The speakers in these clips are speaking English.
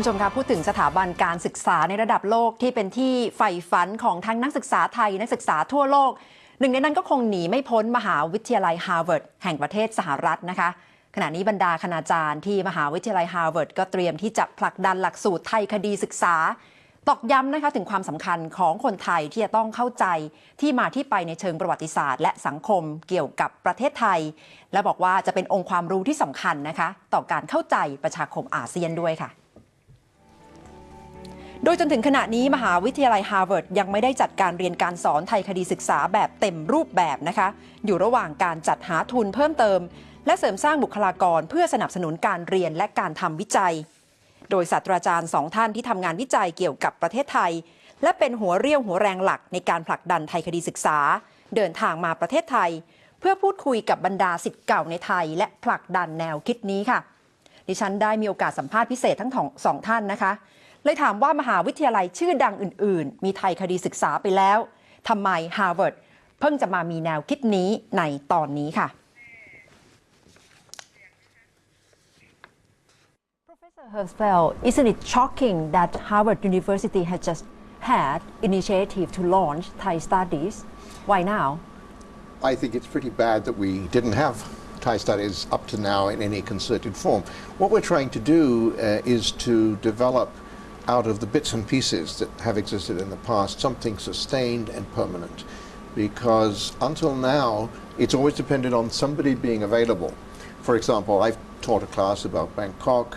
คุณผู้ชมคะพูดถึงสถาบันการศึกษาในระดับโลกที่เป็นที่ใฝ่ฝันของทั้งนักศึกษาไทยนักศึกษาทั่วโลกหนึ่งในนั้นก็คงหนีไม่พ้นมหาวิทยาลัยฮาร์วาร์ดแห่งประเทศสหรัฐนะคะขณะนี้บรรดาคณาจารย์ที่มหาวิทยาลัยฮาร์วาร์ดก็เตรียมที่จะผลักดันหลักสูตรไทยคดีศึกษาตอกย้ำนะคะถึงความสำคัญของคนไทยที่จะต้องเข้าใจที่มาที่ไปในเชิงประวัติศาสตร์และสังคมเกี่ยวกับประเทศไทยและบอกว่าจะเป็นองค์ความรู้ที่สำคัญนะคะต่อการเข้าใจประชาคมอาเซียนด้วยค่ะโดยจนถึงขณะนี้มหาวิทยาลัยฮาร์วาร์ดยังไม่ได้จัดการเรียนการสอนไทยคดีศึกษาแบบเต็มรูปแบบนะคะอยู่ระหว่างการจัดหาทุนเพิ่มเติมและเสริมสร้างบุคลากรเพื่อสนับสนุนการเรียนและการทำวิจัยโดยศาสตราจารย์2 ท่านที่ทำงานวิจัยเกี่ยวกับประเทศไทยและเป็นหัวเรี่ยวหัวแรงหลักในการผลักดันไทยคดีศึกษาเดินทางมาประเทศไทยเพื่อพูดคุยกับบรรดาศิษย์เก่าในไทยและผลักดันแนวคิดนี้ค่ะดิฉันได้มีโอกาสสัมภาษณ์พิเศษทั้งสองท่านนะคะเลยถามว่ามหาวิทยาลัยชื่อดังอื่นๆมีไทยคดีศึกษาไปแล้วทำไมฮาร์วาร์ดเพิ่งจะมามีแนวคิดนี้ในตอนนี้ค่ะ Professor Herzfeld, isn't it shocking that Harvard University has just had initiative to launch Thai studies? Why now? I think it's pretty bad that we didn't have Thai studies up to now in any concerted form. What we're trying to do is to develop out of the bits and pieces that have existed in the past, something sustained and permanent. Because until now, it's always depended on somebody being available. For example, I've taught a class about Bangkok.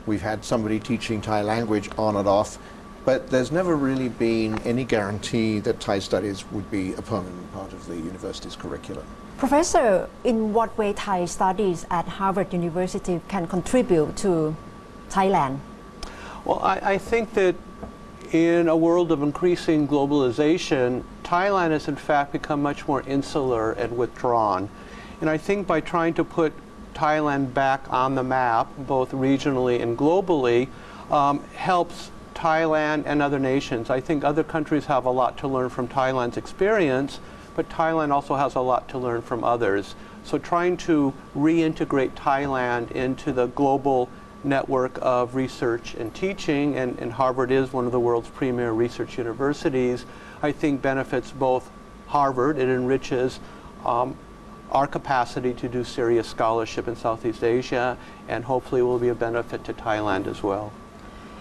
We've had somebody teaching Thai language on and off, but there's never really been any guarantee that Thai studies would be a permanent part of the university's curriculum. Professor, in what way Thai studies at Harvard University can contribute to Thailand? Well, I think that in a world of increasing globalization, Thailand has in fact become much more insular and withdrawn. And I think by trying to put Thailand back on the map, both regionally and globally, helps Thailand and other nations. I think other countries have a lot to learn from Thailand's experience, but Thailand also has a lot to learn from others. So trying to reintegrate Thailand into the global network of research and teaching, and Harvard is one of the world's premier research universities, I think benefits both Harvard. It enriches our capacity to do serious scholarship in Southeast Asia, and hopefully will be a benefit to Thailand as well.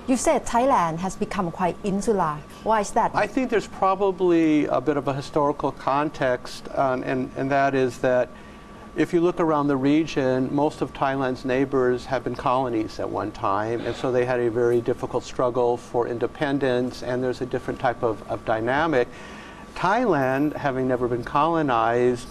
You said Thailand has become quite insular. Why is that? I think there's probably a bit of a historical context, and that is that if you look around the region, most of Thailand's neighbors have been colonies at one time, and so they had a very difficult struggle for independence, and there's a different type of dynamic. Thailand, having never been colonized,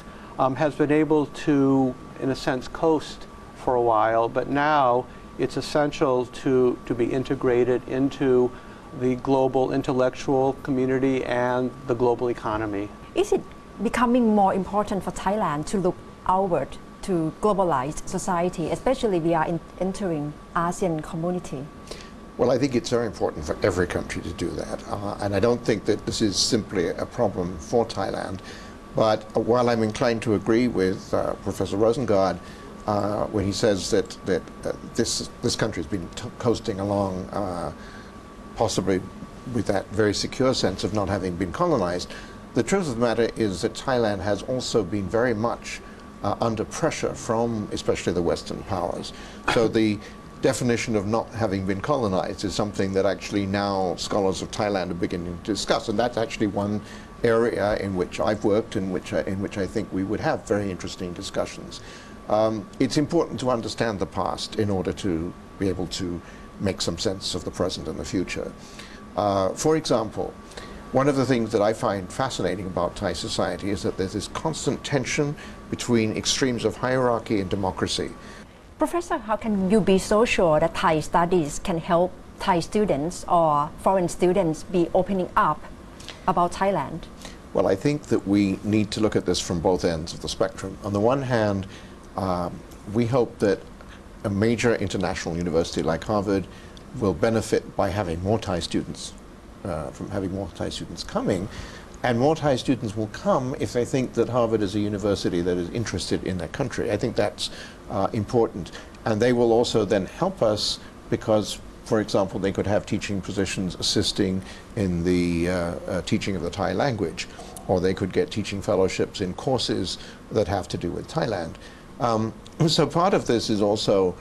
has been able to, in a sense, coast for a while, but now it's essential to be integrated into the global intellectual community and the global economy. Is it becoming more important for Thailand to look outward to globalized society, especially we are entering ASEAN community? Well, I think it's very important for every country to do that. And I don't think that this is simply a problem for Thailand. But while I'm inclined to agree with Professor Rosengard when he says that this country has been coasting along possibly with that very secure sense of not having been colonized, the truth of the matter is that Thailand has also been very much under pressure from especially the Western powers. So the definition of not having been colonized is something that actually now scholars of Thailand are beginning to discuss, and that's actually one area in which I've worked, in which I think we would have very interesting discussions. It's important to understand the past in order to be able to make some sense of the present and the future. For example, one of the things that I find fascinating about Thai society is that there's this constant tension between extremes of hierarchy and democracy. Professor, how can you be so sure that Thai studies can help Thai students or foreign students be opening up about Thailand? Well, I think that we need to look at this from both ends of the spectrum. On the one hand, we hope that a major international university like Harvard will benefit by having more Thai students, from having more Thai students coming, and more Thai students will come if they think that Harvard is a university that is interested in their country. I think that's important, and they will also then help us because for example, they could have teaching positions assisting in the teaching of the Thai language, or they could get teaching fellowships in courses that have to do with Thailand. So part of this is also,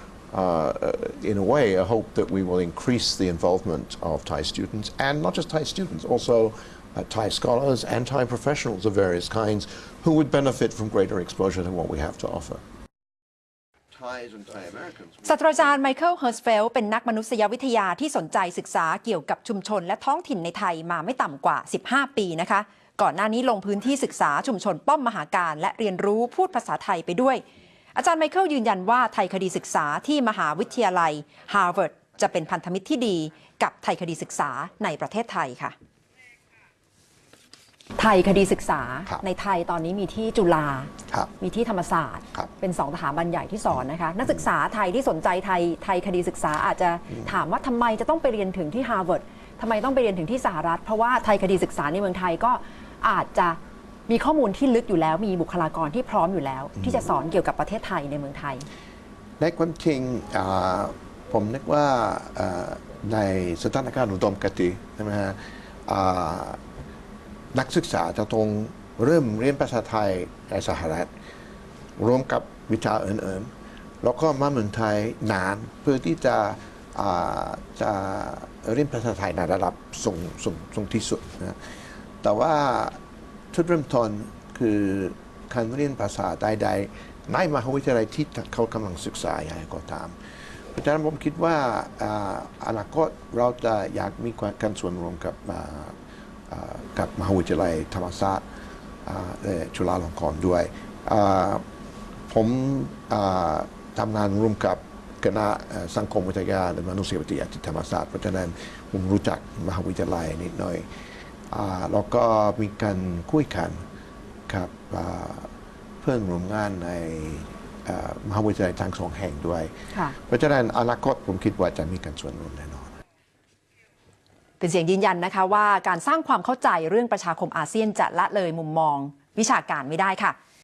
in a way, a hope that we will increase the involvement of Thai students, and not just Thai students, also Thai scholars and Thai professionals of various kinds who would benefit from greater exposure to what we have to offer. ศาสตราจารย์ไมเคิลเฮิร์สเฟลเป็นนักมนุษยวิทยาที่สนใจศึกษาเกี่ยวกับชุมชนและท้องถิ่นในไทยมาไม่ต่ำกว่า 15 ปีนะคะก่อนหน้านี้ลงพื้นที่ศึกษาชุมชนป้อมมหาการและเรียนรู้พูดภาษาไทยไปด้วยอาจารย์ไมเคิลยืนยันว่าไทยคดีศึกษาที่มหาวิทยาลัยฮาร์วาร์ดจะเป็นพันธมิตรที่ดีกับไทยคดีศึกษาในประเทศไทยค่ะไทยคดีศึกษาในไทยตอนนี้มีที่จุฬามีที่ธรรมศาสตร์เป็น2สถาบันใหญ่ที่สอนนะคะนักศึกษาไทยที่สนใจไทยคดีศึกษาอาจจะถามว่าทำไมจะต้องไปเรียนถึงที่ฮาร์วาร์ดทำไมต้องไปเรียนถึงที่สหรัฐเพราะว่าไทยคดีศึกษาในเมืองไทยก็อาจจะมีข้อมูลที่ลึกอยู่แล้วมีบุคลากรที่พร้อมอยู่แล้วที่จะสอนเกี่ยวกับประเทศไทยในเมืองไทยในความจริงผมนึกว่าในสถานการณ์อุดมคติใช่ไหมฮะนักศึกษาจะต้องเริ่มเรียนภาษาไทยในสหรัฐรวมกับวิชาอื่นๆแล้วก็มาเมืองไทยนานเพื่อที่จะเรียนภาษาไทยในระดับสูงที่สุดนะแต่ว่าจุดเริ่มต้นคือการเรียนภาษาใดๆในมหาวิทยาลัยที่เขากำลังศึกษาอย่างไรก็ตามเพราะฉะนั้นผมคิดว่าอนาคตเราจะอยากมีการส่วนร่วมกับมหาวิทยาลัยธรรมศาสตร์และจุฬาลงกรณ์ด้วยผมทำงานร่วมกับคณะสังคมวิทยาและมนุษยวิทยาที่ธรรมศาสตร์เพราะฉะนั้นผมรู้จักมหาวิทยาลัยนิดหน่อยแล้วก็มีการคุยกันกับเพื่อนร่วมงานในมหาวิทยาลัยทั้งสองแห่งด้วยเพราะฉะนั้นอนาคตผมคิดว่าจะมีการส่วนร่วมแน่นอนเป็นเสียงยืนยันนะคะว่าการสร้างความเข้าใจเรื่องประชาคมอาเซียนจะละเลยมุมมองวิชาการไม่ได้ค่ะ